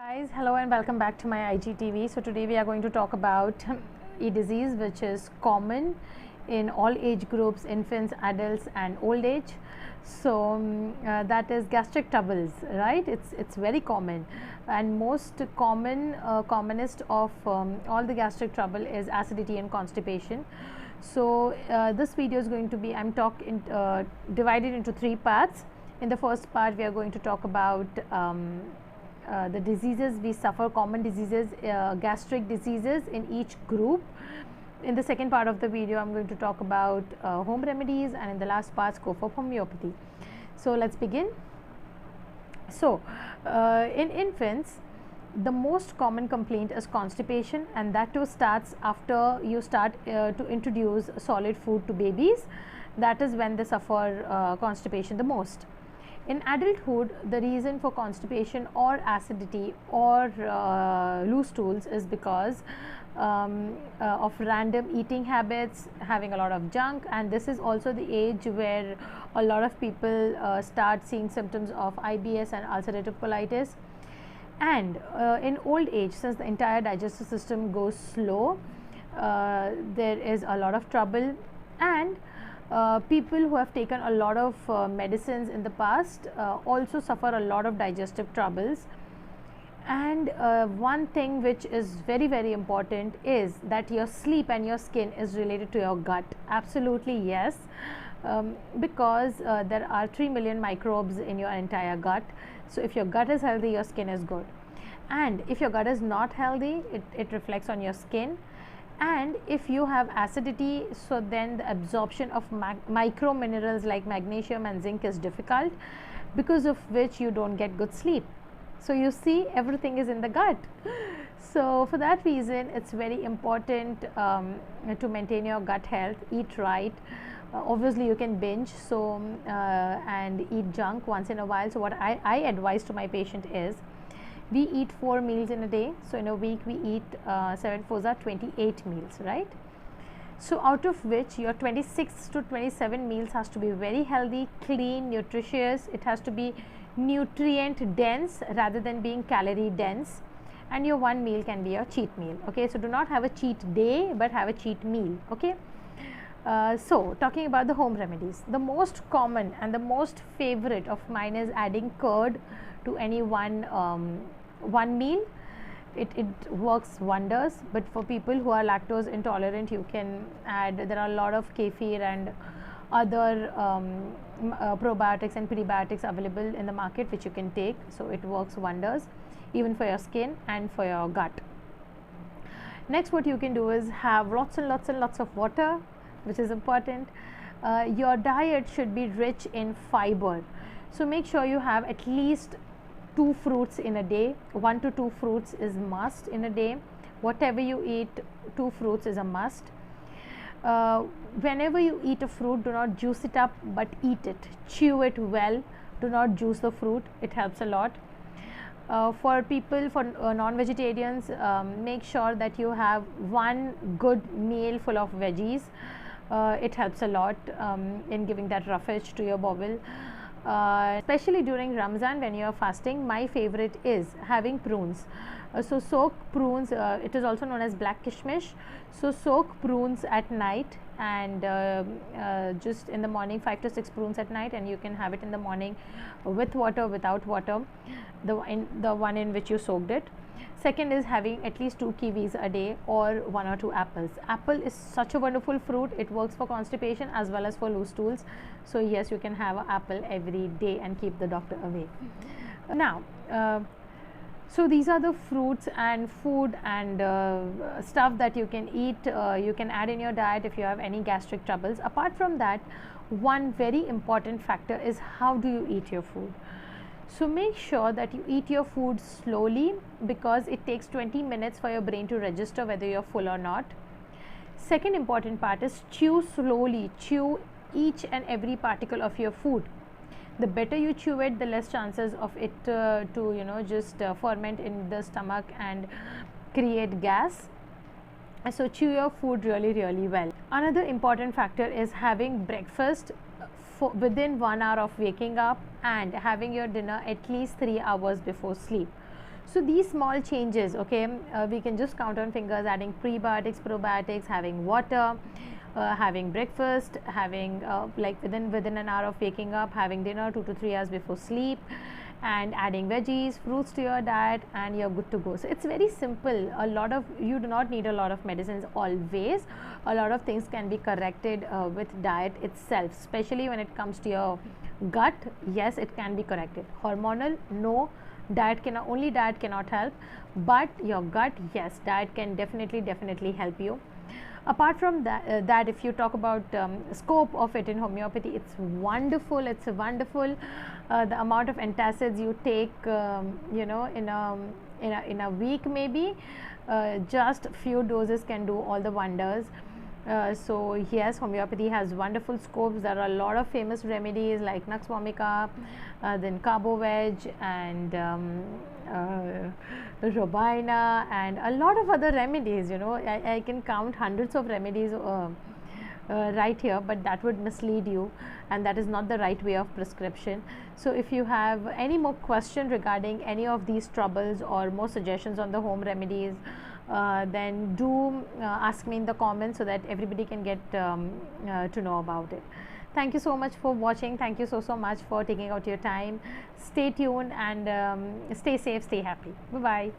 Guys, hello and welcome back to my IGTV. So today we are going to talk about a disease which is common in all age groups, infants, adults and old age. So that is gastric troubles, right? It's very common, and most commonest of all the gastric trouble is acidity and constipation. So this video is going to be divided into three parts. In the first part we are going to talk about the diseases we suffer, common diseases, gastric diseases in each group. In the second part of the video, I'm going to talk about home remedies, and in the last part, scope of homeopathy. So let's begin. So in infants, the most common complaint is constipation, and that too starts after you start to introduce solid food to babies. That is when they suffer constipation the most. In adulthood, the reason for constipation or acidity or loose stools is because of random eating habits, having a lot of junk, and this is also the age where a lot of people start seeing symptoms of IBS and ulcerative colitis. And in old age, since the entire digestive system goes slow, there is a lot of trouble, and people who have taken a lot of medicines in the past also suffer a lot of digestive troubles. And one thing which is very important is that your sleep and your skin is related to your gut. Absolutely yes, because there are 3 million microbes in your entire gut. So if your gut is healthy, your skin is good, and if your gut is not healthy, it reflects on your skin. And if you have acidity, so then the absorption of micro minerals like magnesium and zinc is difficult, because of which you don't get good sleep. So you see, everything is in the gut. So for that reason, it's very important to maintain your gut health. Eat right. Obviously you can binge, so and eat junk once in a while. So what I advise to my patient is, we eat 4 meals in a day. So in a week we eat 7 4s are 28 meals, right? So out of which your 26 to 27 meals has to be very healthy, clean, nutritious. It has to be nutrient dense rather than being calorie dense, and your one meal can be a cheat meal. Okay, so do not have a cheat day, but have a cheat meal. Okay. So talking about the home remedies, the most common and the most favorite of mine is adding curd to any one meal. It works wonders. But for people who are lactose intolerant, you can add, there are a lot of kefir and other probiotics and prebiotics available in the market which you can take. So it works wonders even for your skin and for your gut. Next, what you can do is have lots and lots of water, which is important. Your diet should be rich in fiber, so make sure you have at least 2 fruits in a day. 1 to 2 fruits is must in a day. Whatever you eat, 2 fruits is a must. Whenever you eat a fruit, do not juice it up, but eat it, chew it well. Do not juice the fruit, it helps a lot. For people, for non-vegetarians, make sure that you have one good meal full of veggies. It helps a lot in giving that roughage to your bowel. Especially during Ramzan when you are fasting, my favorite is having prunes. So soak prunes, it is also known as black kishmish. So soak prunes at night, and just in the morning, 5 to 6 prunes at night, and you can have it in the morning with water, without water, the one in which you soaked it. Second is having at least 2 kiwis a day, or 1 or 2 apples. Apple is such a wonderful fruit. It works for constipation as well as for loose stools. So yes, you can have an apple every day and keep the doctor away. Now, so these are the fruits and food and stuff that you can eat, you can add in your diet if you have any gastric troubles. Apart from that, one very important factor is how do you eat your food. So make sure that you eat your food slowly, because it takes 20 minutes for your brain to register whether you're full or not. Second important part is chew slowly. Chew each and every particle of your food. The better you chew it, the less chances of it to just ferment in the stomach and create gas. So chew your food really well. Another important factor is having breakfast within 1 hour of waking up, and having your dinner at least 3 hours before sleep. So these small changes, okay, we can just count on fingers, adding prebiotics, probiotics, having water, having breakfast, having like within an hour of waking up, having dinner 2 to 3 hours before sleep, and adding veggies, fruits to your diet, and you're good to go. So it's very simple. You do not need a lot of medicines always. A lot of things can be corrected with diet itself, especially when it comes to your gut. Yes, it can be corrected. Hormonal, no. Diet cannot help, but your gut, yes, diet can definitely help you. Apart from that, if you talk about scope of it in homeopathy, it's wonderful. It's wonderful. The amount of antacids you take, in a week, maybe just few doses can do all the wonders. So yes, homeopathy has wonderful scopes. There are a lot of famous remedies like Nux vomica, then Carbo-Veg, and Robina, and a lot of other remedies. I can count hundreds of remedies right here, but that would mislead you, and that is not the right way of prescription. So if you have any more question regarding any of these troubles or more suggestions on the home remedies, then do ask me in the comments so that everybody can get to know about it. Thank you so much for watching. Thank you so much for taking out your time. Stay tuned and stay safe, stay happy. Bye bye.